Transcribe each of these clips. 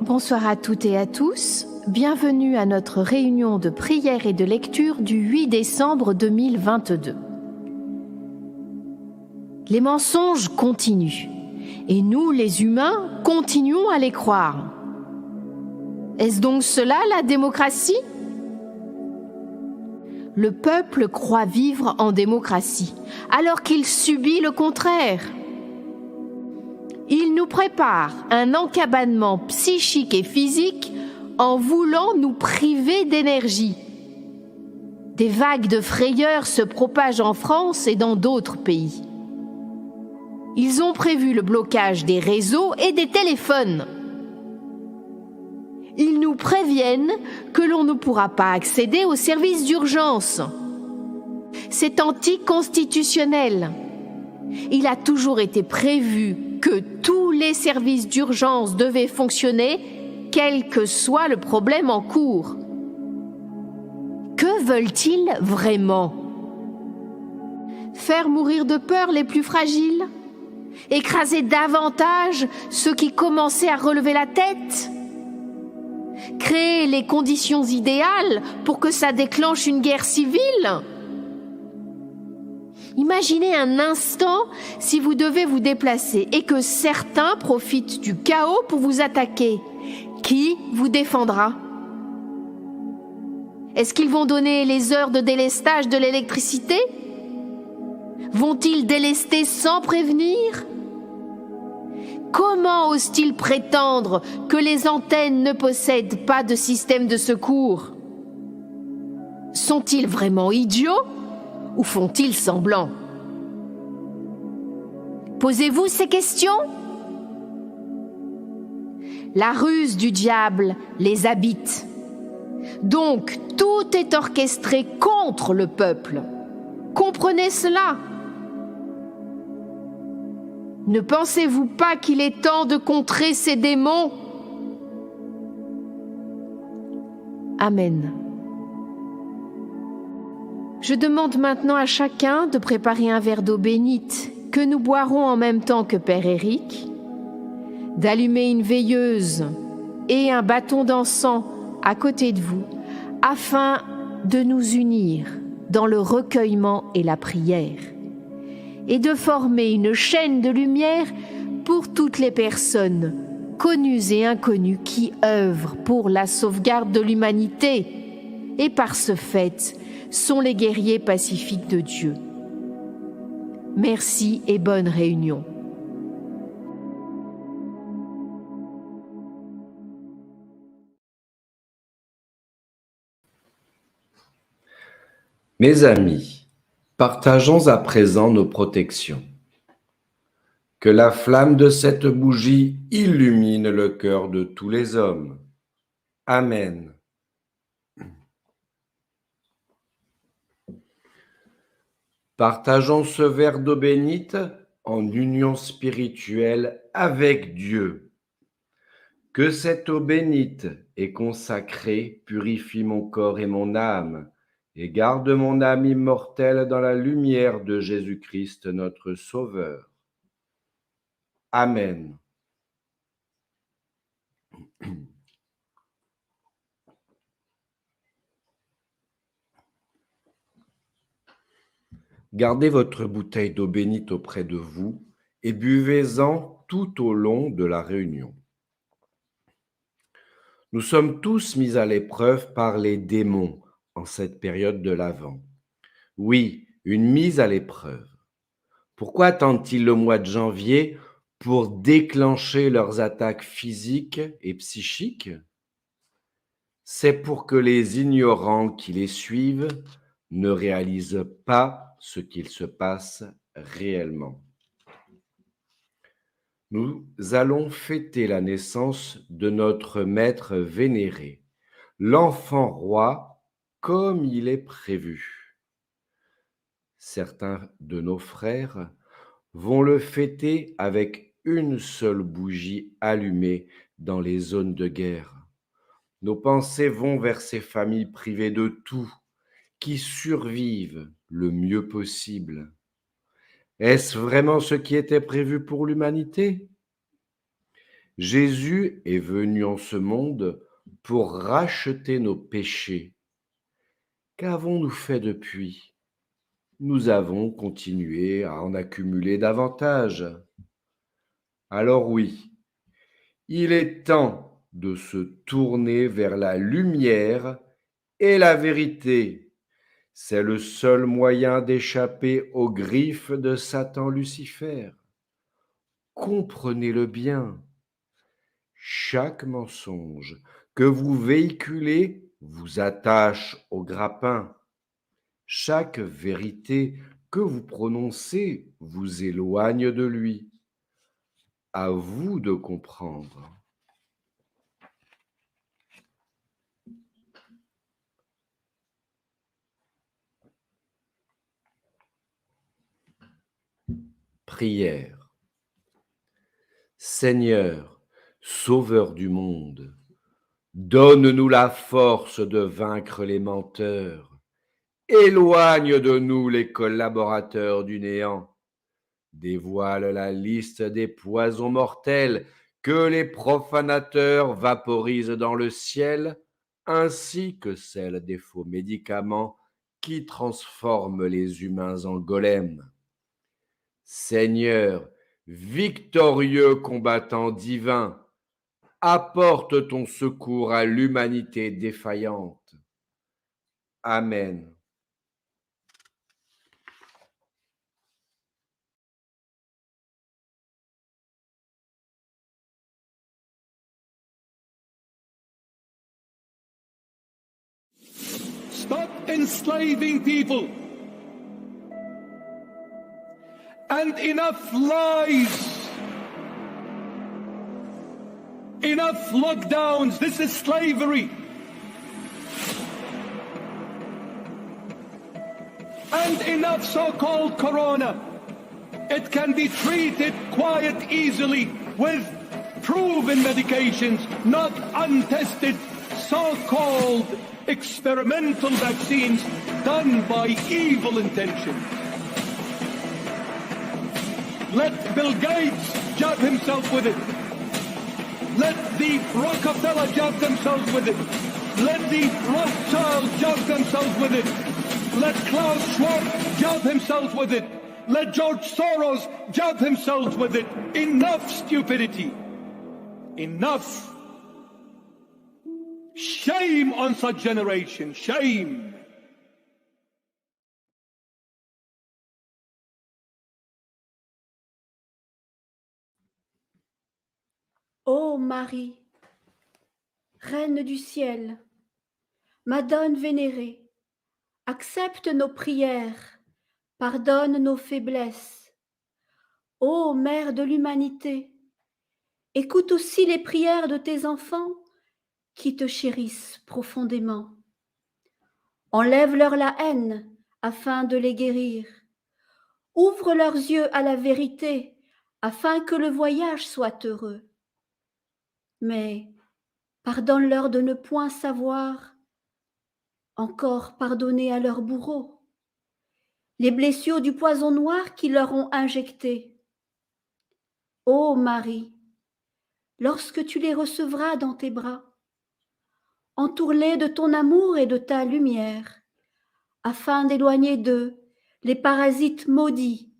Bonsoir à toutes et à tous. Bienvenue à notre réunion de prière et de lecture du 8 décembre 2022. Les mensonges continuent et nous, les humains, continuons à les croire. Est-ce donc cela la démocratie ? Le peuple croit vivre en démocratie alors qu'il subit le contraire. Il nous prépare un encabanement psychique et physique en voulant nous priver d'énergie. Des vagues de frayeur se propagent en France et dans d'autres pays. Ils ont prévu le blocage des réseaux et des téléphones. Ils nous préviennent que l'on ne pourra pas accéder aux services d'urgence. C'est anticonstitutionnel. Il a toujours été prévu que tous les services d'urgence devaient fonctionner, quel que soit le problème en cours. Que veulent-ils vraiment ? Faire mourir de peur les plus fragiles ? Écraser davantage ceux qui commençaient à relever la tête ? Créer les conditions idéales pour que ça déclenche une guerre civile ? Imaginez un instant si vous devez vous déplacer et que certains profitent du chaos pour vous attaquer. Qui vous défendra ? Est-ce qu'ils vont donner les heures de délestage de l'électricité ? Vont-ils délester sans prévenir ? Comment osent-ils prétendre que les antennes ne possèdent pas de système de secours ? Sont-ils vraiment idiots ? Ou font-ils semblant ? Posez-vous ces questions ? La ruse du diable les habite. Donc, tout est orchestré contre le peuple. Comprenez cela ? Ne pensez-vous pas qu'il est temps de contrer ces démons ? Amen. Je demande maintenant à chacun de préparer un verre d'eau bénite que nous boirons en même temps que Père Éric, d'allumer une veilleuse et un bâton d'encens à côté de vous afin de nous unir dans le recueillement et la prière et de former une chaîne de lumière pour toutes les personnes connues et inconnues qui œuvrent pour la sauvegarde de l'humanité et par ce fait sont les guerriers pacifiques de Dieu. Merci et bonne réunion. Mes amis, partageons à présent nos protections. Que la flamme de cette bougie illumine le cœur de tous les hommes. Amen. Partageons ce verre d'eau bénite en union spirituelle avec Dieu. Que cette eau bénite et consacrée purifie mon corps et mon âme, et garde mon âme immortelle dans la lumière de Jésus-Christ notre Sauveur. Amen. Gardez votre bouteille d'eau bénite auprès de vous et buvez-en tout au long de la réunion. Nous sommes tous mis à l'épreuve par les démons en cette période de l'Avent. Oui, une mise à l'épreuve. Pourquoi attendent-ils le mois de janvier pour déclencher leurs attaques physiques et psychiques ? C'est pour que les ignorants qui les suivent ne réalisent pas ce qu'il se passe réellement. Nous allons fêter la naissance de notre maître vénéré, l'enfant roi, comme il est prévu. Certains de nos frères vont le fêter avec une seule bougie allumée dans les zones de guerre. Nos pensées vont vers ces familles privées de tout, qui survivent le mieux possible. Est-ce vraiment ce qui était prévu pour l'humanité ? Jésus est venu en ce monde pour racheter nos péchés. Qu'avons-nous fait depuis? Nous avons continué à en accumuler davantage. Alors oui, il est temps de se tourner vers la lumière et la vérité. C'est le seul moyen d'échapper aux griffes de Satan Lucifer. Comprenez-le bien. Chaque mensonge que vous véhiculez vous attache au grappin. Chaque vérité que vous prononcez vous éloigne de lui. À vous de comprendre. Prière. Seigneur, Sauveur du monde, donne-nous la force de vaincre les menteurs. Éloigne de nous les collaborateurs du néant. Dévoile la liste des poisons mortels que les profanateurs vaporisent dans le ciel, ainsi que celle des faux médicaments qui transforment les humains en golems. Seigneur, victorieux combattant divin, apporte ton secours à l'humanité défaillante. Amen. Stop enslaving people. And enough lies. Enough lockdowns. This is slavery. And enough so-called corona. It can be treated quite easily with proven medications, not untested so-called experimental vaccines done by evil intention. Let Bill Gates jab himself with it. Let the Rockefeller jab themselves with it. Let the Rothschild jab themselves with it. Let Klaus Schwab jab himself with it. Let George Soros jab himself with it. Enough stupidity. Enough. Shame on such generation. Shame. Ô Marie, Reine du ciel, Madone vénérée, accepte nos prières, pardonne nos faiblesses. Ô Mère de l'humanité, écoute aussi les prières de tes enfants qui te chérissent profondément. Enlève-leur la haine afin de les guérir. Ouvre leurs yeux à la vérité afin que le voyage soit heureux. Mais pardonne-leur de ne point savoir encore pardonner à leurs bourreaux les blessures du poison noir qu'ils leur ont injecté. Ô Marie, lorsque tu les recevras dans tes bras, entoure-les de ton amour et de ta lumière, afin d'éloigner d'eux les parasites maudits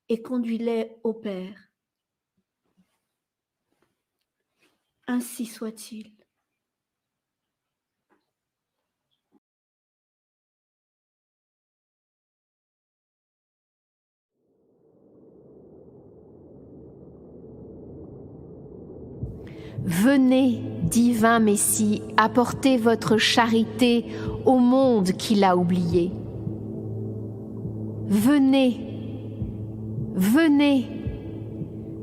et conduis-les au Père. Ainsi soit-il. Venez, divin Messie, apporter votre charité au monde qui l'a oublié. Venez, venez,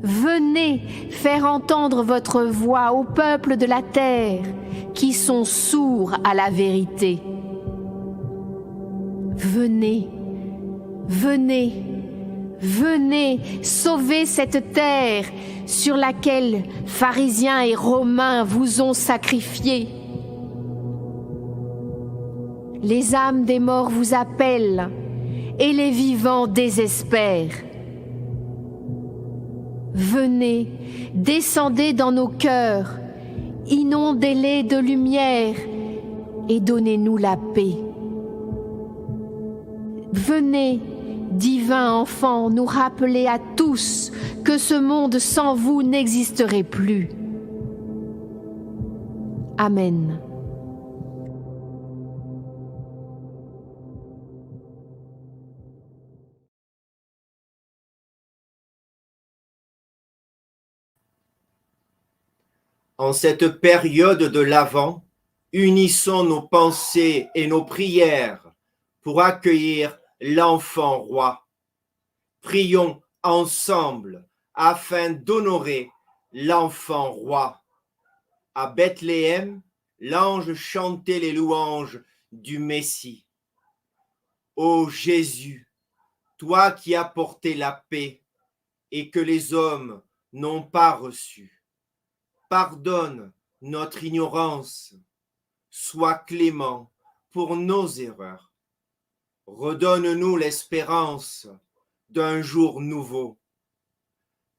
venez faire entendre votre voix au peuple de la terre qui sont sourds à la vérité. Venez, venez, venez sauver cette terre sur laquelle pharisiens et romains vous ont sacrifié. Les âmes des morts vous appellent et les vivants désespèrent. venez, descendez dans nos cœurs, inondez-les de lumière et donnez-nous la paix. Venez, divin enfant, nous rappeler à tous que ce monde sans vous n'existerait plus. Amen. En cette période de l'Avent, unissons nos pensées et nos prières pour accueillir l'enfant roi. Prions ensemble afin d'honorer l'enfant roi. À Bethléem, l'ange chantait les louanges du Messie. Ô Jésus, toi qui as porté la paix et que les hommes n'ont pas reçue, pardonne notre ignorance, sois clément pour nos erreurs. Redonne-nous l'espérance d'un jour nouveau.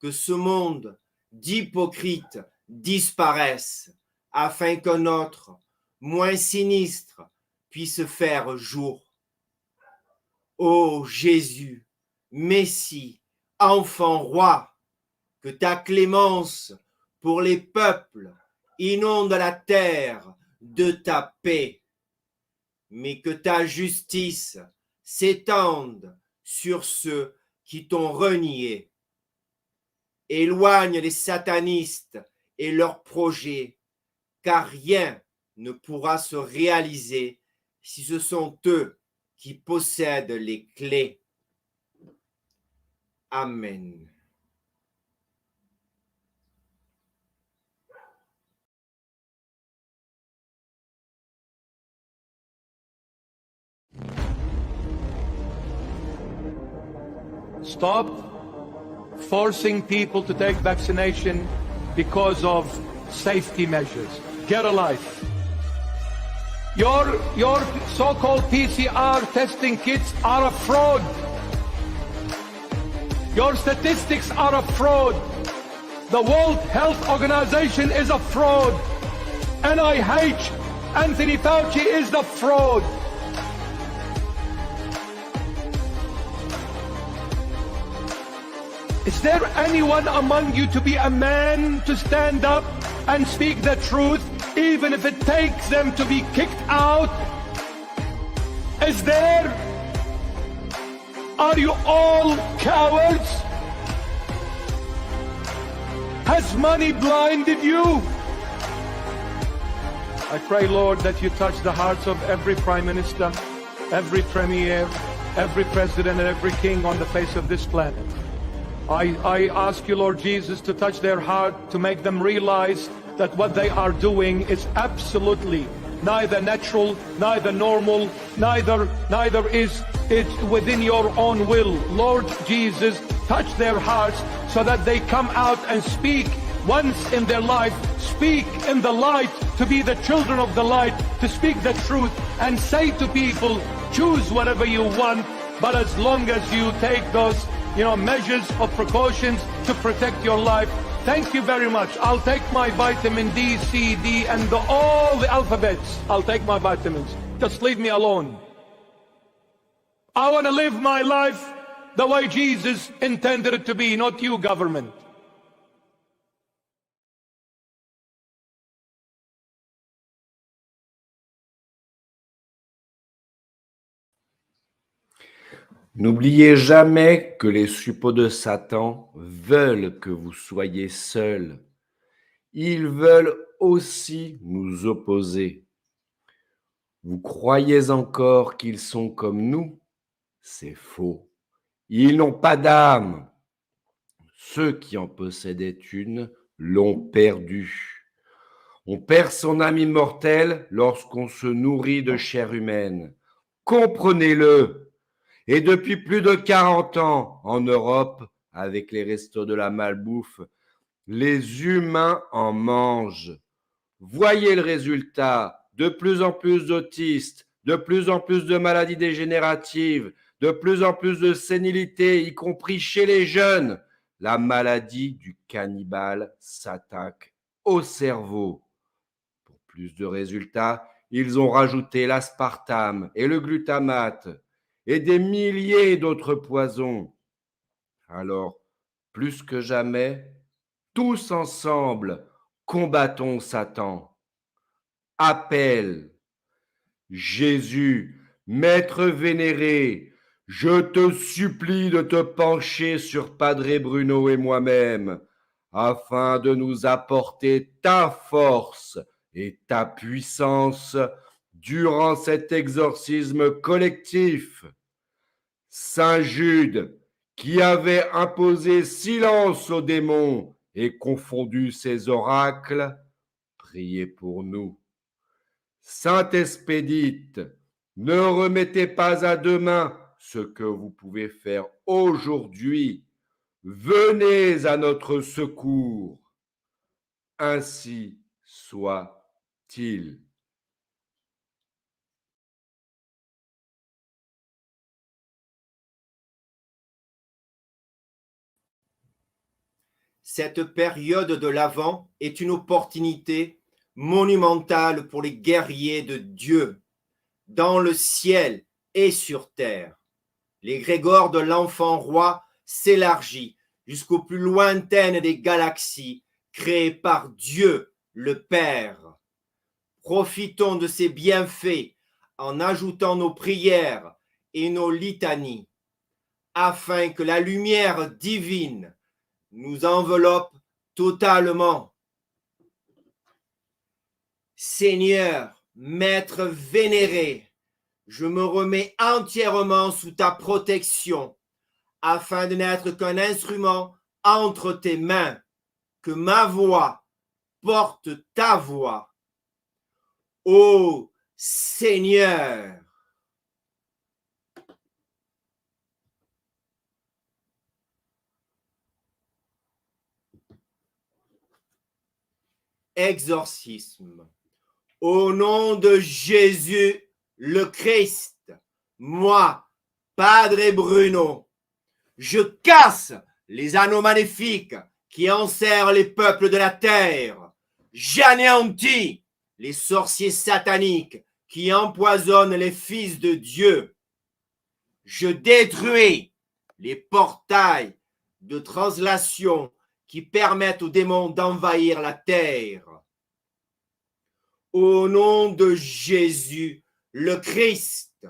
Que ce monde d'hypocrites disparaisse afin qu'un autre, moins sinistre, puisse faire jour. Ô Jésus, Messie, enfant roi, que ta clémence pour les peuples inonde la terre de ta paix, mais que ta justice s'étende sur ceux qui t'ont renié. Éloigne les satanistes et leurs projets, car rien ne pourra se réaliser si ce sont eux qui possèdent les clés. Amen. Stop forcing people to take vaccination because of safety measures. Get a life. Your so-called PCR testing kits are a fraud. Your statistics are a fraud. The World Health Organization is a fraud. NIH, Anthony Fauci is the fraud. Is there anyone among you to be a man to stand up and speak the truth, even if it takes them to be kicked out? Is there? Are you all cowards? Has money blinded you? I pray, Lord, that you touch the hearts of every prime minister, every premier, every president, and every king on the face of this planet. I ask you, Lord Jesus, to touch their heart, to make them realize that what they are doing is absolutely neither natural, neither normal, neither is it within your own will. Lord Jesus, touch their hearts so that they come out and speak once in their life, speak in the light, to be the children of the light, to speak the truth and say to people, choose whatever you want, but as long as you take those measures of precautions to protect your life. Thank you very much. I'll take my vitamin D, C, D, and all the alphabets. I'll take my vitamins. Just leave me alone. I want to live my life the way Jesus intended it to be, not you, government. N'oubliez jamais que les suppôts de Satan veulent que vous soyez seuls. Ils veulent aussi nous opposer. Vous croyez encore qu'ils sont comme nous? C'est faux. Ils n'ont pas d'âme. Ceux qui en possédaient une l'ont perdue. On perd son âme immortelle lorsqu'on se nourrit de chair humaine. Comprenez-le. Et depuis plus de 40 ans, en Europe, avec les restos de la malbouffe, les humains en mangent. Voyez le résultat, de plus en plus d'autistes, de plus en plus de maladies dégénératives, de plus en plus de sénilité, y compris chez les jeunes, la maladie du cannibale s'attaque au cerveau. Pour plus de résultats, ils ont rajouté l'aspartame et le glutamate et des milliers d'autres poisons. Alors, plus que jamais, tous ensemble, combattons Satan. Appel. Jésus, Maître vénéré, je te supplie de te pencher sur Padre Bruno et moi-même, afin de nous apporter ta force et ta puissance durant cet exorcisme collectif. Saint Jude, qui avait imposé silence aux démons et confondu ses oracles, priez pour nous. Sainte Expédite, ne remettez pas à demain ce que vous pouvez faire aujourd'hui. Venez à notre secours. Ainsi soit-il. Cette période de l'Avent est une opportunité monumentale pour les guerriers de Dieu, dans le ciel et sur terre. L'égrégore de l'enfant roi s'élargit jusqu'aux plus lointaines des galaxies créées par Dieu le Père. Profitons de ces bienfaits en ajoutant nos prières et nos litanies, afin que la lumière divine nous enveloppe totalement. Seigneur, Maître vénéré, je me remets entièrement sous ta protection, afin de n'être qu'un instrument entre tes mains, que ma voix porte ta voix. Ô Seigneur! Exorcisme. Au nom de Jésus le Christ, moi, Padre Bruno, je casse les anneaux maléfiques qui enserrent les peuples de la terre. J'anéantis les sorciers sataniques qui empoisonnent les fils de Dieu. Je détruis les portails de translation qui permettent aux démons d'envahir la terre. Au nom de Jésus le Christ,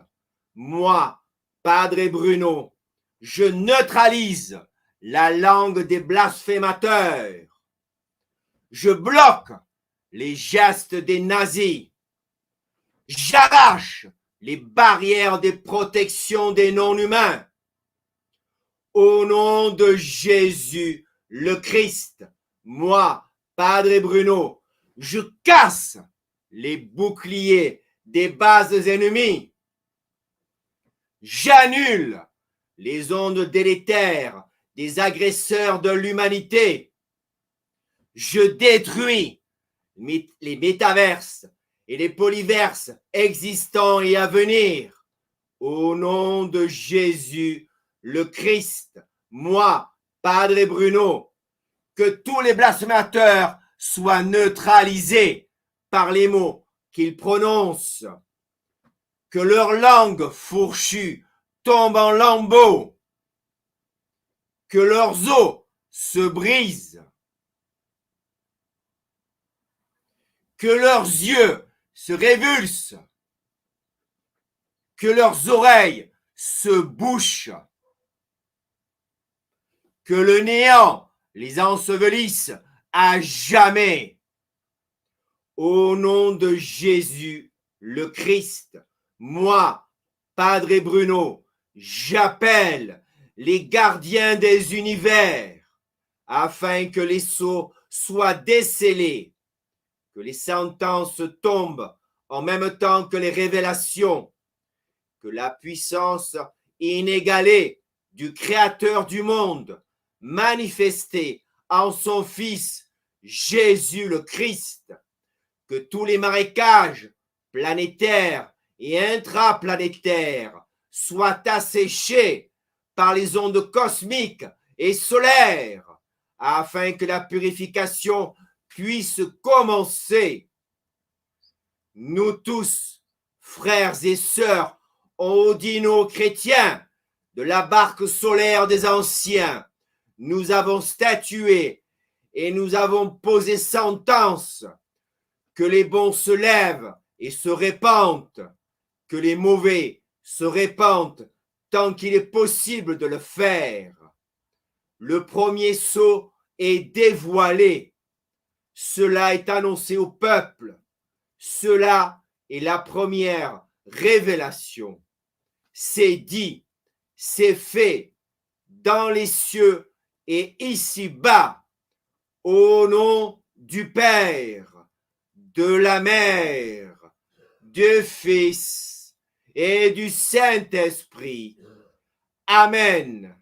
moi, Padre Bruno, je neutralise la langue des blasphémateurs. Je bloque les gestes des nazis. J'arrache les barrières des protections des non-humains. Au nom de Jésus le Christ, moi, Padre Bruno, je casse les boucliers des bases ennemies. J'annule les ondes délétères des agresseurs de l'humanité. Je détruis les métaverses et les polyverses existants et à venir. Au nom de Jésus le Christ, moi, Padre Bruno, que tous les blasphémateurs soient neutralisés par les mots qu'ils prononcent, que leur langue fourchue tombe en lambeaux, que leurs os se brisent, que leurs yeux se révulsent, que leurs oreilles se bouchent, que le néant les ensevelisse à jamais. Au nom de Jésus le Christ, moi, Padre Bruno, j'appelle les gardiens des univers afin que les sceaux soient décellés, que les sentences tombent en même temps que les révélations, que la puissance inégalée du Créateur du monde, manifestée en son Fils Jésus le Christ, que tous les marécages planétaires et intraplanétaires soient asséchés par les ondes cosmiques et solaire, afin que la purification puisse commencer. Nous tous, frères et sœurs, audino-chrétiens de la barque solaire des anciens, nous avons statué et nous avons posé sentence que les bons se lèvent et se répandent, que les mauvais se répandent tant qu'il est possible de le faire. Le premier sceau est dévoilé. Cela est annoncé au peuple. Cela est la première révélation. C'est dit, c'est fait dans les cieux et ici-bas, au nom du Père, de la Mère, du Fils et du Saint-Esprit. Amen.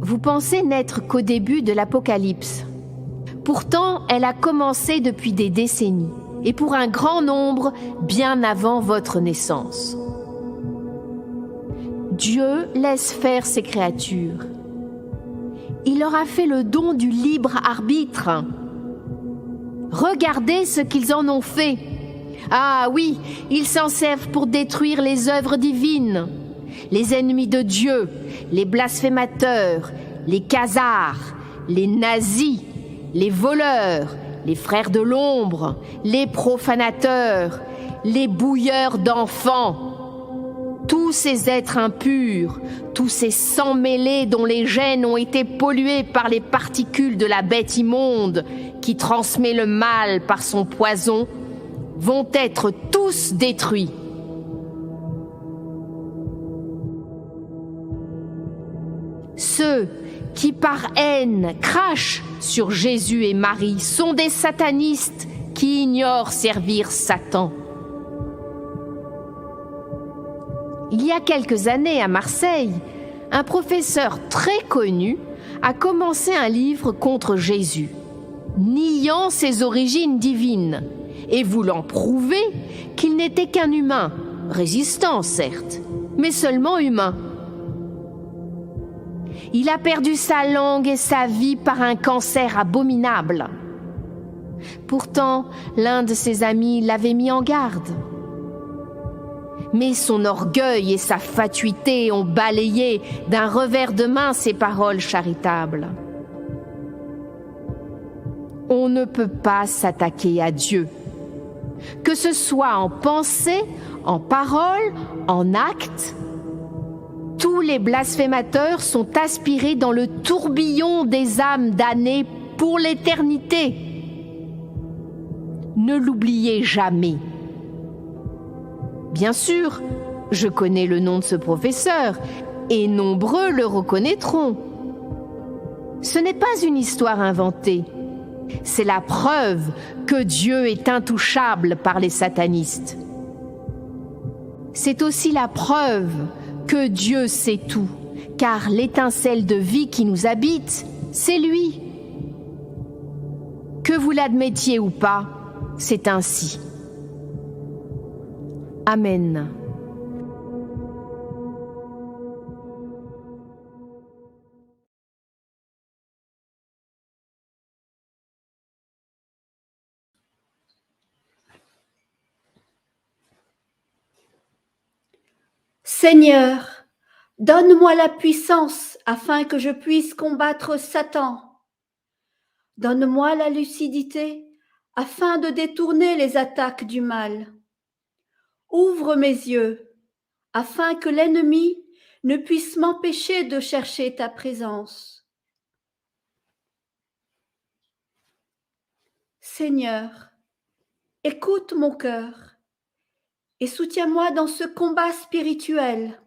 Vous pensez n'être qu'au début de l'Apocalypse. Pourtant, elle a commencé depuis des décennies, et pour un grand nombre, bien avant votre naissance. Dieu laisse faire ses créatures. Il leur a fait le don du libre arbitre. Regardez ce qu'ils en ont fait. Ah oui, ils s'en servent pour détruire les œuvres divines. Les ennemis de Dieu, les blasphémateurs, les khazars, les nazis, les voleurs, les frères de l'ombre, les profanateurs, les bouilleurs d'enfants. Tous ces êtres impurs, tous ces sangs mêlés dont les gènes ont été pollués par les particules de la bête immonde qui transmet le mal par son poison, vont être tous détruits. Ceux qui par haine crachent sur Jésus et Marie sont des satanistes qui ignorent servir Satan. Il y a quelques années à Marseille, un professeur très connu a commencé un livre contre Jésus, niant ses origines divines et voulant prouver qu'il n'était qu'un humain, résistant certes, mais seulement humain. Il a perdu sa langue et sa vie par un cancer abominable. Pourtant, l'un de ses amis l'avait mis en garde. Mais son orgueil et sa fatuité ont balayé d'un revers de main ses paroles charitables. On ne peut pas s'attaquer à Dieu. Que ce soit en pensée, en parole, en acte, tous les blasphémateurs sont aspirés dans le tourbillon des âmes damnées pour l'éternité. Ne l'oubliez jamais. Bien sûr, je connais le nom de ce professeur et nombreux le reconnaîtront. Ce n'est pas une histoire inventée. C'est la preuve que Dieu est intouchable par les satanistes. C'est aussi la preuve que Dieu sait tout, car l'étincelle de vie qui nous habite, c'est lui. Que vous l'admettiez ou pas, c'est ainsi. Amen. Seigneur, donne-moi la puissance afin que je puisse combattre Satan. Donne-moi la lucidité afin de détourner les attaques du mal. Ouvre mes yeux afin que l'ennemi ne puisse m'empêcher de chercher ta présence. Seigneur, écoute mon cœur et soutiens-moi dans ce combat spirituel.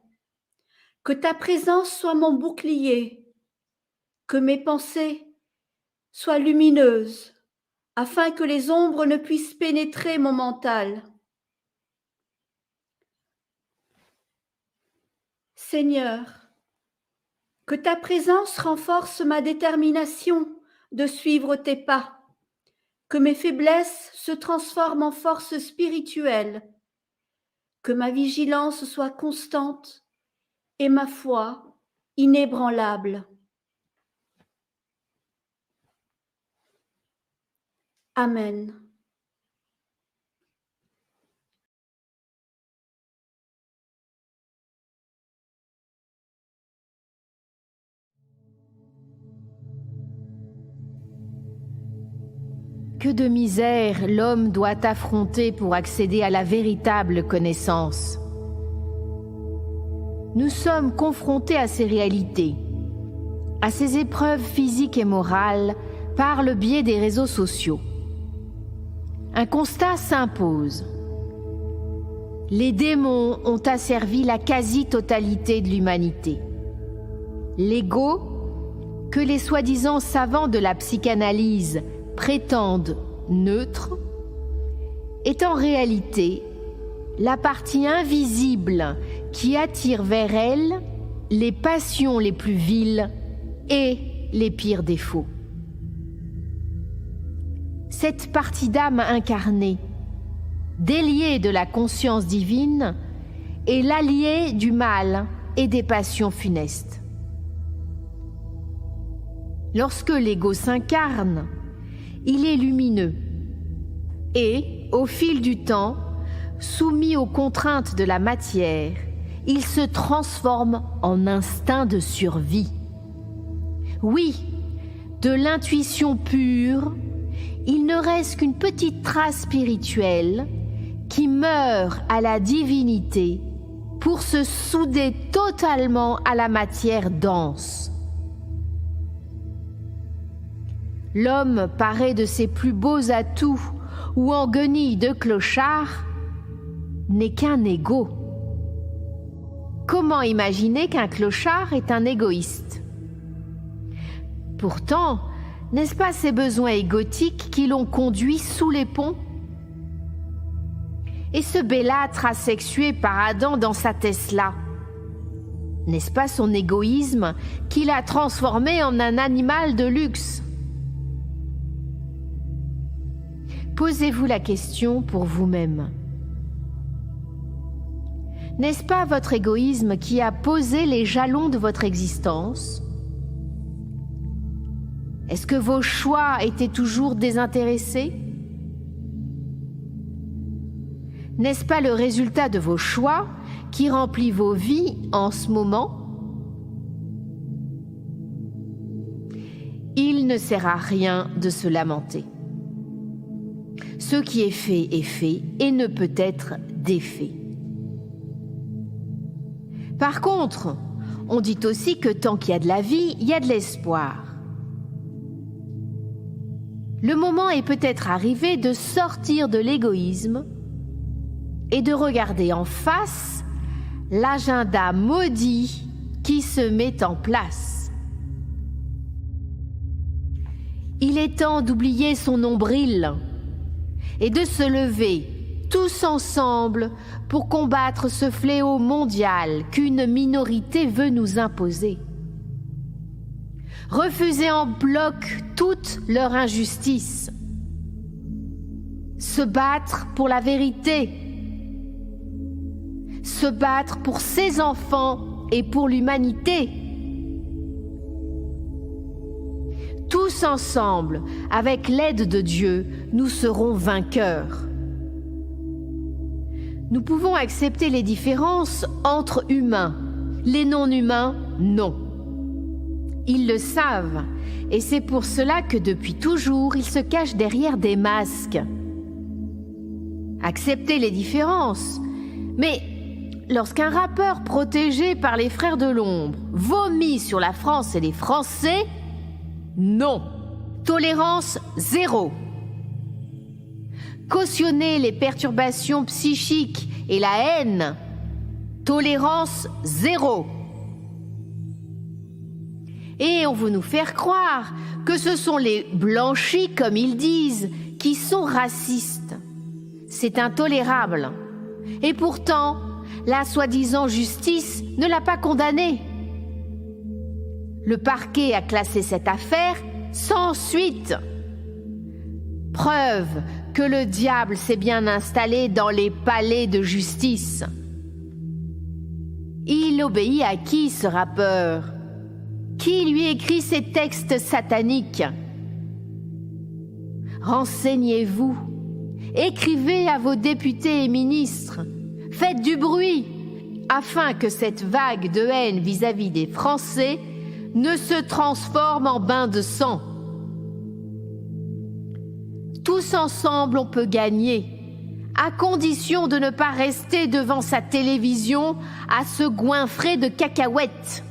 Que ta présence soit mon bouclier, que mes pensées soient lumineuses, afin que les ombres ne puissent pénétrer mon mental. Seigneur, que ta présence renforce ma détermination de suivre tes pas. que mes faiblesses se transforment en force spirituelle, que ma vigilance soit constante et ma foi inébranlable. Amen. Que de misère l'homme doit affronter pour accéder à la véritable connaissance. Nous sommes confrontés à ces réalités, à ces épreuves physiques et morales par le biais des réseaux sociaux. Un constat s'impose. Les démons ont asservi la quasi-totalité de l'humanité. L'ego, que les soi-disant savants de la psychanalyse prétendent neutre, est en réalité la partie invisible qui attire vers elle les passions les plus viles et les pires défauts. Cette partie d'âme incarnée, déliée de la conscience divine, est l'allié du mal et des passions funestes. Lorsque l'ego s'incarne, il est lumineux et, au fil du temps, soumis aux contraintes de la matière, il se transforme en instinct de survie. Oui, de l'intuition pure, il ne reste qu'une petite trace spirituelle qui meurt à la divinité pour se souder totalement à la matière dense. L'homme paré de ses plus beaux atouts ou en guenille de clochard n'est qu'un égo. Comment imaginer qu'un clochard est un égoïste? Pourtant, n'est-ce pas ces besoins égotiques qui l'ont conduit sous les ponts? Et ce bellâtre asexué par Adam dans sa Tesla, n'est-ce pas son égoïsme qui l'a transformé en un animal de luxe? Posez-vous la question pour vous-même. N'est-ce pas votre égoïsme qui a posé les jalons de votre existence? Est-ce que vos choix étaient toujours désintéressés? N'est-ce pas le résultat de vos choix qui remplit vos vies en ce moment? Il ne sert à rien de se lamenter. Ce qui est fait et ne peut être défait. Par contre, on dit aussi que tant qu'il y a de la vie, il y a de l'espoir. Le moment est peut-être arrivé de sortir de l'égoïsme et de regarder en face l'agenda maudit qui se met en place. Il est temps d'oublier son nombril et de se lever tous ensemble pour combattre ce fléau mondial qu'une minorité veut nous imposer. Refuser en bloc toute leur injustice. Se battre pour la vérité. Se battre pour ses enfants et pour l'humanité. Tous ensemble, avec l'aide de Dieu, nous serons vainqueurs. Nous pouvons accepter les différences entre humains. Les non-humains, non. Ils le savent, et c'est pour cela que depuis toujours, ils se cachent derrière des masques. Accepter les différences, mais lorsqu'un rappeur protégé par les frères de l'ombre vomit sur la France et les Français, non. Tolérance zéro. Cautionner les perturbations psychiques et la haine, tolérance zéro. Et on veut nous faire croire que ce sont les blanchis, comme ils disent, qui sont racistes. C'est intolérable. Et pourtant, la soi-disant justice ne l'a pas condamné. Le parquet a classé cette affaire sans suite. preuve que le diable s'est bien installé dans les palais de justice. Il obéit à qui, ce rappeur? Qui lui écrit ces textes sataniques? Renseignez-vous, écrivez à vos députés et ministres, faites du bruit, afin que cette vague de haine vis-à-vis des Français ne se transforme en bain de sang. Tous ensemble, on peut gagner, à condition de ne pas rester devant sa télévision à se goinfrer de cacahuètes.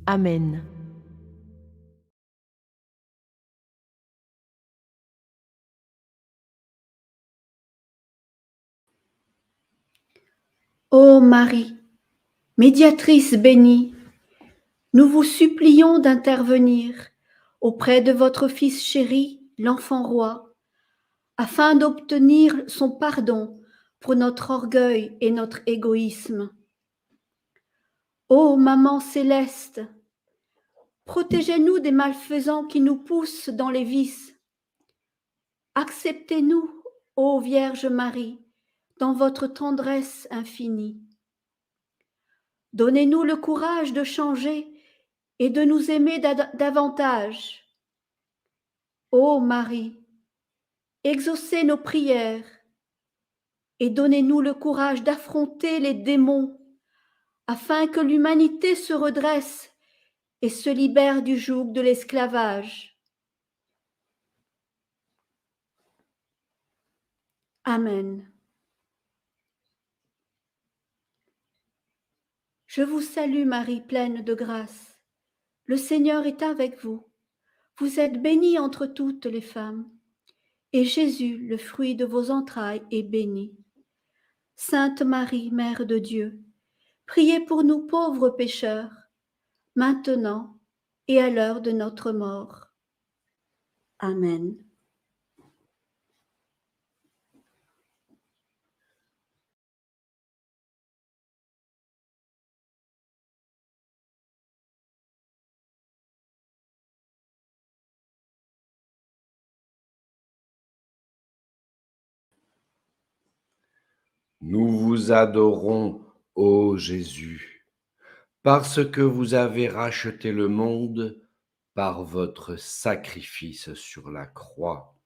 Amen. Ô Marie, médiatrice bénie, nous vous supplions d'intervenir auprès de votre Fils chéri, l'enfant roi, afin d'obtenir son pardon pour notre orgueil et notre égoïsme. Ô Maman céleste, protégez-nous des malfaisants qui nous poussent dans les vices. Acceptez-nous, ô Vierge Marie, dans votre tendresse infinie. Donnez-nous le courage de changer et de nous aimer davantage. Ô Marie, exaucez nos prières et donnez-nous le courage d'affronter les démons afin que l'humanité se redresse et se libère du joug de l'esclavage. Amen. Je vous salue Marie, pleine de grâce. Le Seigneur est avec vous. Vous êtes bénie entre toutes les femmes, et Jésus, le fruit de vos entrailles, est béni. Sainte Marie, Mère de Dieu, priez pour nous pauvres pécheurs, maintenant et à l'heure de notre mort. Amen. Nous vous adorons, ô Jésus, parce que vous avez racheté le monde par votre sacrifice sur la croix.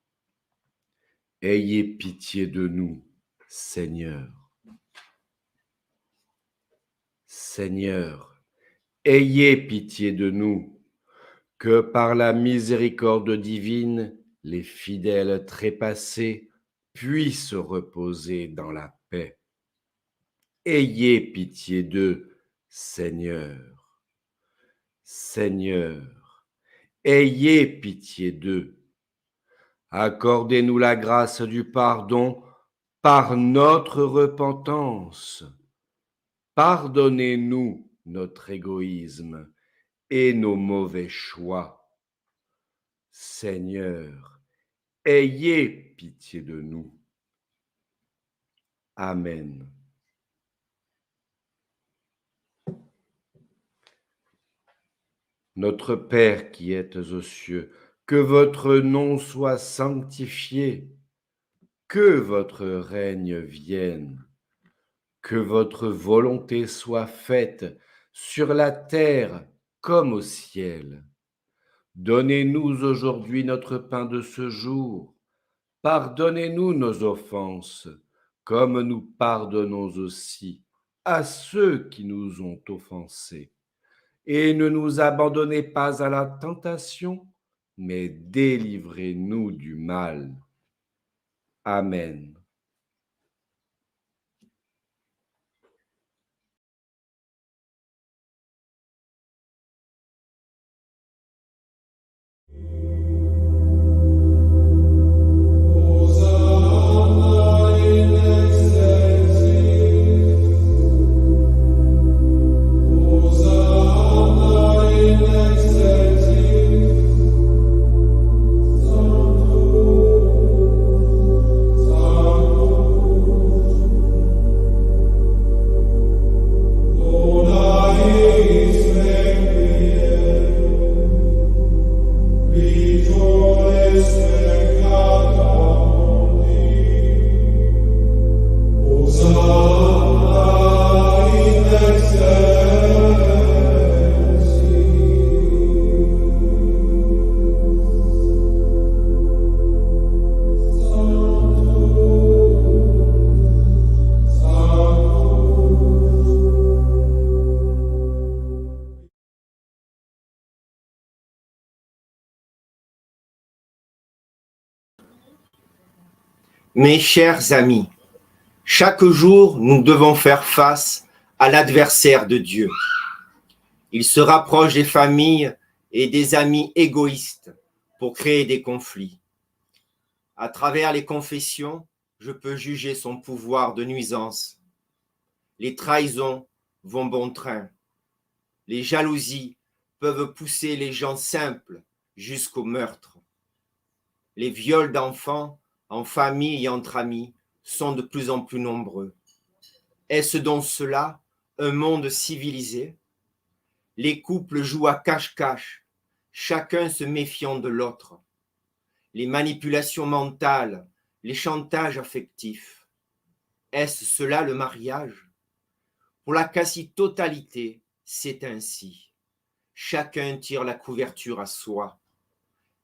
Ayez pitié de nous, Seigneur. Seigneur, ayez pitié de nous, que par la miséricorde divine, les fidèles trépassés puissent reposer dans la paix. Ayez pitié d'eux, Seigneur. Seigneur, ayez pitié d'eux. Accordez-nous la grâce du pardon par notre repentance. Pardonnez-nous notre égoïsme et nos mauvais choix. Seigneur, ayez pitié de nous. Amen. Notre Père qui êtes aux cieux, que votre nom soit sanctifié, que votre règne vienne, que votre volonté soit faite sur la terre comme au ciel. Donnez-nous aujourd'hui notre pain de ce jour. Pardonnez-nous nos offenses, comme nous pardonnons aussi à ceux qui nous ont offensés. Et ne nous abandonnez pas à la tentation, mais délivrez-nous du mal. Amen. Be Mes chers amis, chaque jour, nous devons faire face à l'adversaire de Dieu. Il se rapproche des familles et des amis égoïstes pour créer des conflits. À travers les confessions, je peux juger son pouvoir de nuisance. Les trahisons vont bon train. Les jalousies peuvent pousser les gens simples jusqu'au meurtre. Les viols d'enfants en famille et entre amis sont de plus en plus nombreux. Est-ce donc cela un monde civilisé? Les couples jouent à cache-cache, chacun se méfiant de l'autre. Les manipulations mentales, les chantages affectifs. Est-ce cela le mariage? Pour la quasi-totalité, c'est ainsi. Chacun tire la couverture à soi.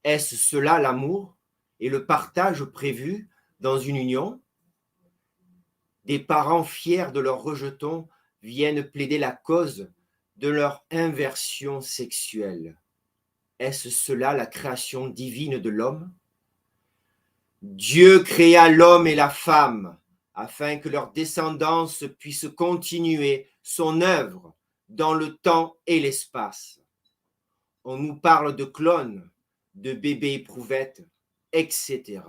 Est-ce cela l'amour et le partage prévu dans une union? Des parents fiers de leurs rejetons viennent plaider la cause de leur inversion sexuelle. Est-ce cela la création divine de l'homme? Dieu créa l'homme et la femme afin que leur descendance puisse continuer son œuvre dans le temps et l'espace. On nous parle de clones, de bébés éprouvettes, etc.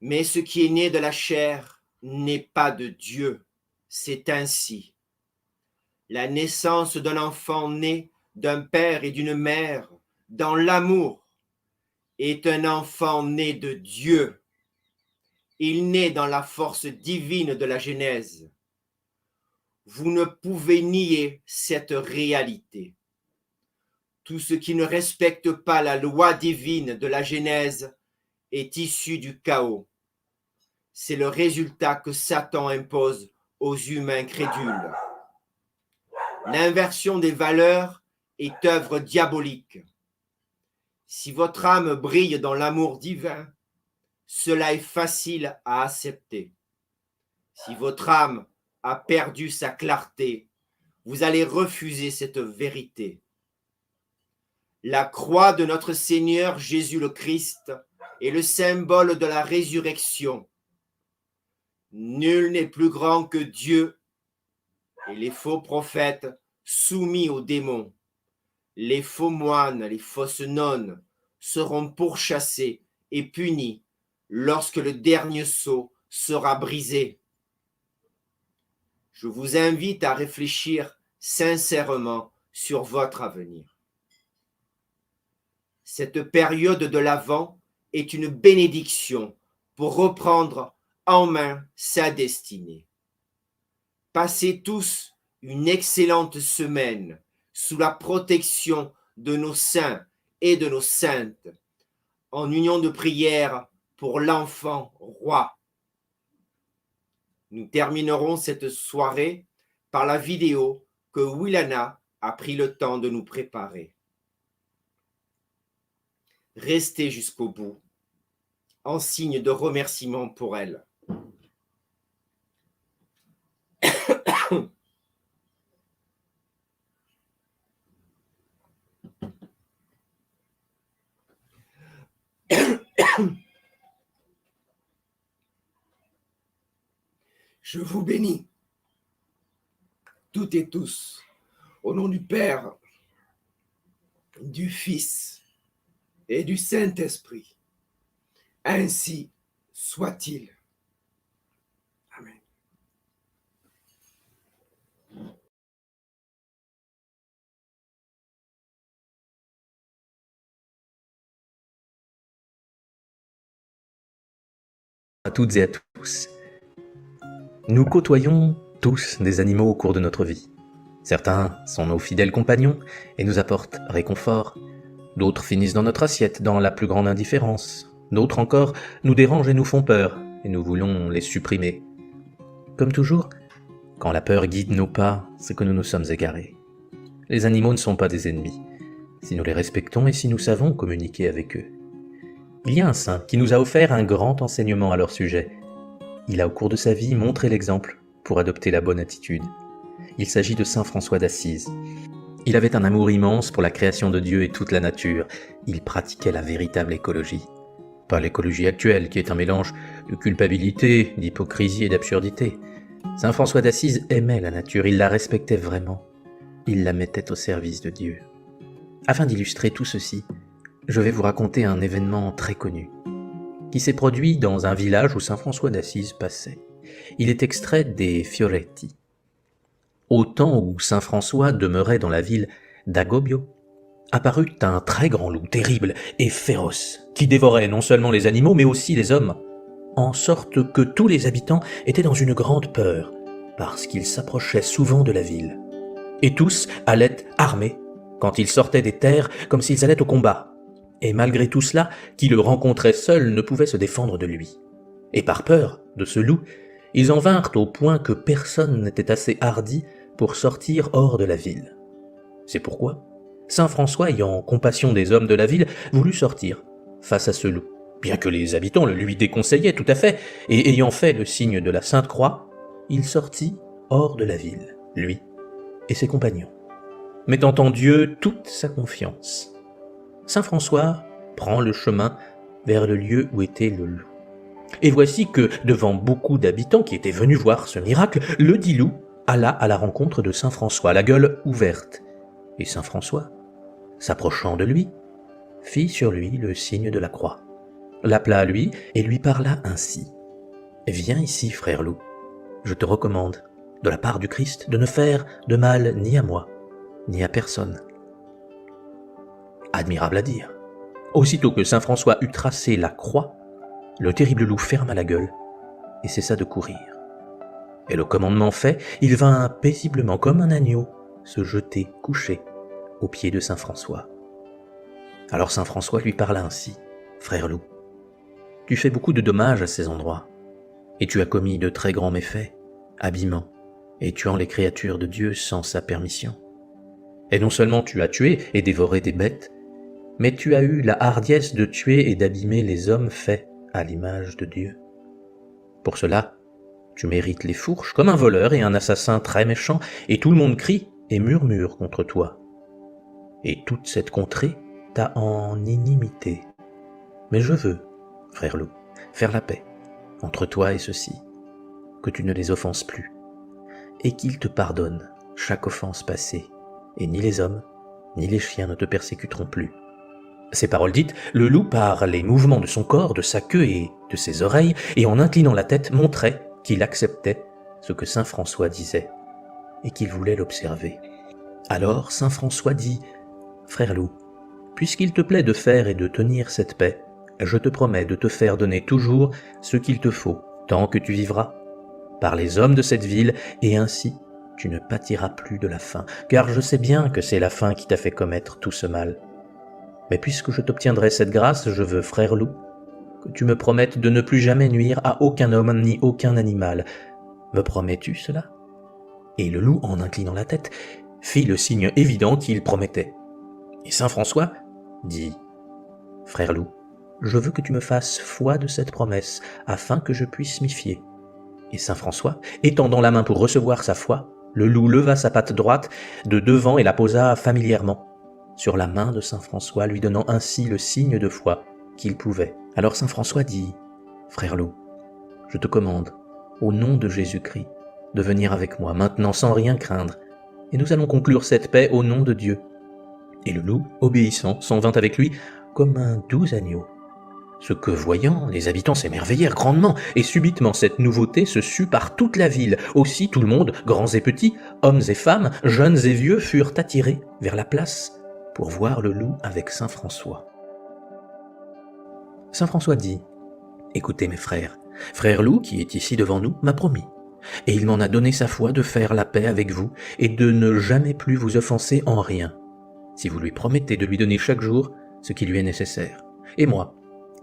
Mais ce qui est né de la chair n'est pas de Dieu, c'est ainsi. La naissance d'un enfant né d'un père et d'une mère dans l'amour est un enfant né de Dieu. Il naît dans la force divine de la Genèse. Vous ne pouvez nier cette réalité. Tout ce qui ne respecte pas la loi divine de la Genèse est issu du chaos. C'est le résultat que Satan impose aux humains crédules. L'inversion des valeurs est œuvre diabolique. Si votre âme brille dans l'amour divin, cela est facile à accepter. Si votre âme a perdu sa clarté, vous allez refuser cette vérité. La croix de notre Seigneur Jésus le Christ est le symbole de la résurrection. Nul n'est plus grand que Dieu et les faux prophètes soumis aux démons. Les faux moines, les fausses nonnes seront pourchassés et punis lorsque le dernier sceau sera brisé. Je vous invite à réfléchir sincèrement sur votre avenir. Cette période de l'Avent est une bénédiction pour reprendre en main sa destinée. Passez tous une excellente semaine sous la protection de nos saints et de nos saintes, en union de prière pour l'enfant roi. Nous terminerons cette soirée par la vidéo que Willana a pris le temps de nous préparer. Restez jusqu'au bout, en signe de remerciement pour elle. Je vous bénis, toutes et tous, au nom du Père, du Fils et du Saint-Esprit. Ainsi soit-il. Amen. À toutes et à tous. Nous côtoyons tous des animaux au cours de notre vie. Certains sont nos fidèles compagnons et nous apportent réconfort. D'autres finissent dans notre assiette dans la plus grande indifférence. D'autres encore nous dérangent et nous font peur, et nous voulons les supprimer. Comme toujours, quand la peur guide nos pas, c'est que nous nous sommes égarés. Les animaux ne sont pas des ennemis, si nous les respectons et si nous savons communiquer avec eux. Il y a un saint qui nous a offert un grand enseignement à leur sujet. Il a au cours de sa vie montré l'exemple pour adopter la bonne attitude. Il s'agit de saint François d'Assise. Il avait un amour immense pour la création de Dieu et toute la nature. Il pratiquait la véritable écologie. Pas l'écologie actuelle, qui est un mélange de culpabilité, d'hypocrisie et d'absurdité. Saint François d'Assise aimait la nature, il la respectait vraiment. Il la mettait au service de Dieu. Afin d'illustrer tout ceci, je vais vous raconter un événement très connu, qui s'est produit dans un village où Saint François d'Assise passait. Il est extrait des Fioretti. Au temps où Saint François demeurait dans la ville d'Agobbio, apparut un très grand loup, terrible et féroce, qui dévorait non seulement les animaux, mais aussi les hommes, en sorte que tous les habitants étaient dans une grande peur, parce qu'il s'approchait souvent de la ville. Et tous allaient armés, quand ils sortaient des terres, comme s'ils allaient au combat. Et malgré tout cela, qui le rencontrait seul ne pouvait se défendre de lui. Et par peur de ce loup, ils en vinrent au point que personne n'était assez hardi pour sortir hors de la ville. C'est pourquoi Saint François, ayant compassion des hommes de la ville, voulut sortir face à ce loup, bien que les habitants le lui déconseillaient tout à fait, et ayant fait le signe de la Sainte Croix, il sortit hors de la ville, lui et ses compagnons, mettant en Dieu toute sa confiance. Saint François prend le chemin vers le lieu où était le loup. Et voici que, devant beaucoup d'habitants qui étaient venus voir ce miracle, le dit loup alla à la rencontre de Saint François, la gueule ouverte. Et Saint François, s'approchant de lui, fit sur lui le signe de la croix, l'appela à lui et lui parla ainsi. « Viens ici, frère loup, je te recommande, de la part du Christ, de ne faire de mal ni à moi, ni à personne. » Admirable à dire. Aussitôt que Saint François eut tracé la croix, le terrible loup ferma la gueule et cessa de courir. Et le commandement fait, il vint paisiblement comme un agneau se jeter couché aux pieds de Saint François. Alors Saint François lui parla ainsi. « Frère loup, tu fais beaucoup de dommages à ces endroits, et tu as commis de très grands méfaits, abîmant et tuant les créatures de Dieu sans sa permission. Et non seulement tu as tué et dévoré des bêtes, mais tu as eu la hardiesse de tuer et d'abîmer les hommes faits à l'image de Dieu. Pour cela, tu mérites les fourches comme un voleur et un assassin très méchant, et tout le monde crie et murmure contre toi. Et toute cette contrée t'a en inimité. Mais je veux, frère loup, faire la paix entre toi et ceux-ci, que tu ne les offenses plus, et qu'ils te pardonnent chaque offense passée, et ni les hommes, ni les chiens ne te persécuteront plus. » Ces paroles dites, le loup, par les mouvements de son corps, de sa queue et de ses oreilles, et en inclinant la tête, montrait qu'il acceptait ce que Saint François disait, et qu'il voulait l'observer. Alors Saint François dit, « Frère loup, puisqu'il te plaît de faire et de tenir cette paix, je te promets de te faire donner toujours ce qu'il te faut, tant que tu vivras, par les hommes de cette ville, et ainsi tu ne pâtiras plus de la faim, car je sais bien que c'est la faim qui t'a fait commettre tout ce mal. Mais puisque je t'obtiendrai cette grâce, je veux, frère loup, que tu me promettes de ne plus jamais nuire à aucun homme ni aucun animal. Me promets-tu cela ?» Et le loup, en inclinant la tête, fit le signe évident qu'il promettait. Et Saint François dit, « Frère loup, je veux que tu me fasses foi de cette promesse, afin que je puisse m'y fier. » Et Saint François, étendant la main pour recevoir sa foi, le loup leva sa patte droite de devant et la posa familièrement sur la main de Saint François, lui donnant ainsi le signe de foi qu'il pouvait. Alors Saint François dit, « Frère loup, je te commande, au nom de Jésus-Christ, de venir avec moi maintenant sans rien craindre, et nous allons conclure cette paix au nom de Dieu. » Et le loup, obéissant, s'en vint avec lui comme un doux agneau. Ce que voyant, les habitants s'émerveillèrent grandement, et subitement cette nouveauté se sut par toute la ville. Aussi tout le monde, grands et petits, hommes et femmes, jeunes et vieux, furent attirés vers la place pour voir le loup avec Saint François. Saint François dit, « Écoutez mes frères, frère loup qui est ici devant nous m'a promis, et il m'en a donné sa foi de faire la paix avec vous et de ne jamais plus vous offenser en rien, si vous lui promettez de lui donner chaque jour ce qui lui est nécessaire. Et moi,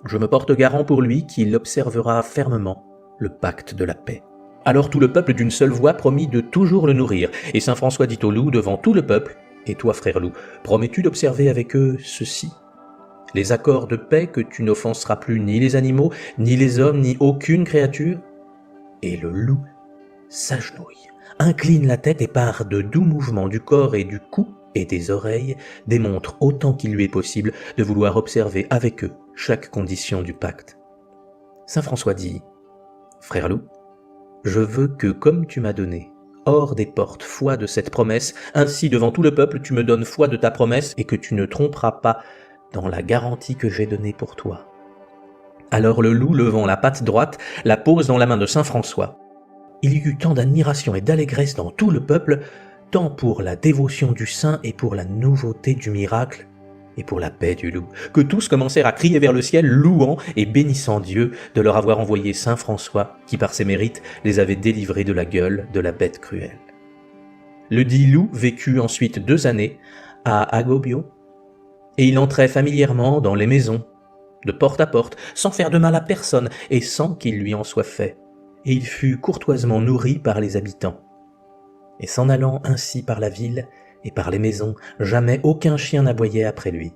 je me porte garant pour lui qu'il observera fermement le pacte de la paix. » Alors tout le peuple d'une seule voix promit de toujours le nourrir, et Saint François dit au loup devant tout le peuple, « Et toi, frère loup, promets-tu d'observer avec eux ceci ? Les accords de paix que tu n'offenseras plus ni les animaux, ni les hommes, ni aucune créature ?» Et le loup s'agenouille, incline la tête et par de doux mouvements du corps et du cou et des oreilles démontre autant qu'il lui est possible de vouloir observer avec eux chaque condition du pacte. Saint François dit, « Frère loup, je veux que, comme tu m'as donné, hors des portes, foi de cette promesse, ainsi devant tout le peuple tu me donnes foi de ta promesse et que tu ne tromperas pas dans la garantie que j'ai donnée pour toi. » Alors le loup, levant la patte droite, la pose dans la main de saint François. Il y eut tant d'admiration et d'allégresse dans tout le peuple, tant pour la dévotion du saint et pour la nouveauté du miracle, et pour la paix du loup, que tous commencèrent à crier vers le ciel, louant et bénissant Dieu de leur avoir envoyé saint François, qui par ses mérites les avait délivrés de la gueule de la bête cruelle. Le dit loup vécut ensuite 2 années à Agobio, et il entrait familièrement dans les maisons, de porte à porte, sans faire de mal à personne et sans qu'il lui en soit fait, et il fut courtoisement nourri par les habitants. Et s'en allant ainsi par la ville et par les maisons, jamais aucun chien n'aboyait après lui.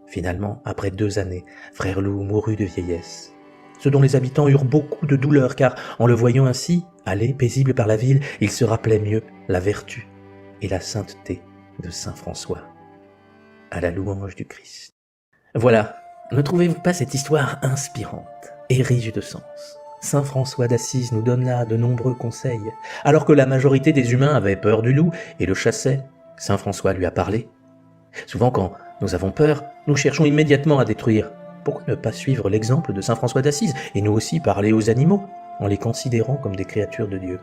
Finalement, après 2 années, frère loup mourut de vieillesse, ce dont les habitants eurent beaucoup de douleur, car en le voyant ainsi, aller paisible par la ville, il se rappelait mieux la vertu et la sainteté de saint François. À la louange du Christ. Voilà, ne trouvez-vous pas cette histoire inspirante et riche de sens ? Saint François d'Assise nous donne là de nombreux conseils. Alors que la majorité des humains avaient peur du loup et le chassaient, saint François lui a parlé. Souvent quand nous avons peur, nous cherchons immédiatement à détruire. Pourquoi ne pas suivre l'exemple de saint François d'Assise et nous aussi parler aux animaux en les considérant comme des créatures de Dieu ?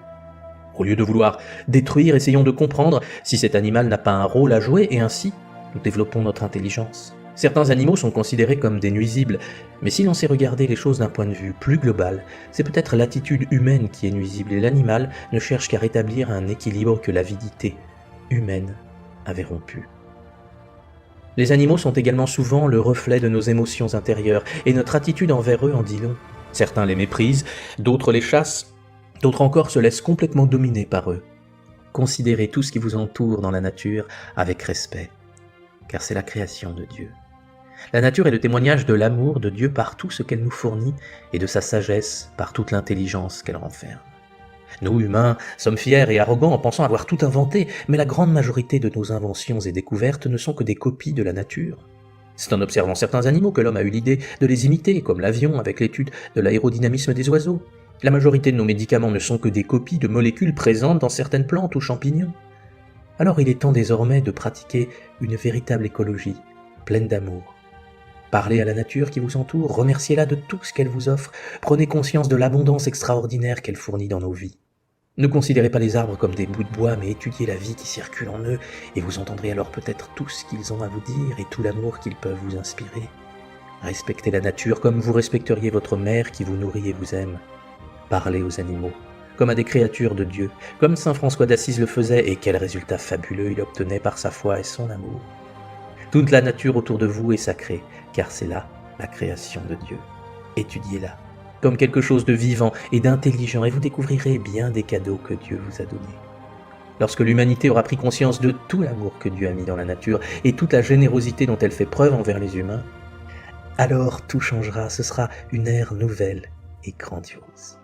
Au lieu de vouloir détruire, essayons de comprendre si cet animal n'a pas un rôle à jouer et ainsi nous développons notre intelligence. Certains animaux sont considérés comme des nuisibles, mais si l'on sait regarder les choses d'un point de vue plus global, c'est peut-être l'attitude humaine qui est nuisible et l'animal ne cherche qu'à rétablir un équilibre que l'avidité humaine avait rompu. Les animaux sont également souvent le reflet de nos émotions intérieures et notre attitude envers eux en dit long. Certains les méprisent, d'autres les chassent, d'autres encore se laissent complètement dominer par eux. Considérez tout ce qui vous entoure dans la nature avec respect, car c'est la création de Dieu. La nature est le témoignage de l'amour de Dieu par tout ce qu'elle nous fournit et de sa sagesse par toute l'intelligence qu'elle renferme. Nous, humains, sommes fiers et arrogants en pensant avoir tout inventé, mais la grande majorité de nos inventions et découvertes ne sont que des copies de la nature. C'est en observant certains animaux que l'homme a eu l'idée de les imiter, comme l'avion avec l'étude de l'aérodynamisme des oiseaux. La majorité de nos médicaments ne sont que des copies de molécules présentes dans certaines plantes ou champignons. Alors il est temps désormais de pratiquer une véritable écologie, pleine d'amour. Parlez à la nature qui vous entoure, remerciez-la de tout ce qu'elle vous offre, prenez conscience de l'abondance extraordinaire qu'elle fournit dans nos vies. Ne considérez pas les arbres comme des bouts de bois, mais étudiez la vie qui circule en eux, et vous entendrez alors peut-être tout ce qu'ils ont à vous dire et tout l'amour qu'ils peuvent vous inspirer. Respectez la nature comme vous respecteriez votre mère qui vous nourrit et vous aime. Parlez aux animaux, comme à des créatures de Dieu, comme saint François d'Assise le faisait, et quel résultat fabuleux il obtenait par sa foi et son amour. Toute la nature autour de vous est sacrée, car c'est là la création de Dieu. Étudiez-la comme quelque chose de vivant et d'intelligent, et vous découvrirez bien des cadeaux que Dieu vous a donnés. Lorsque l'humanité aura pris conscience de tout l'amour que Dieu a mis dans la nature et toute la générosité dont elle fait preuve envers les humains, alors tout changera, ce sera une ère nouvelle et grandiose.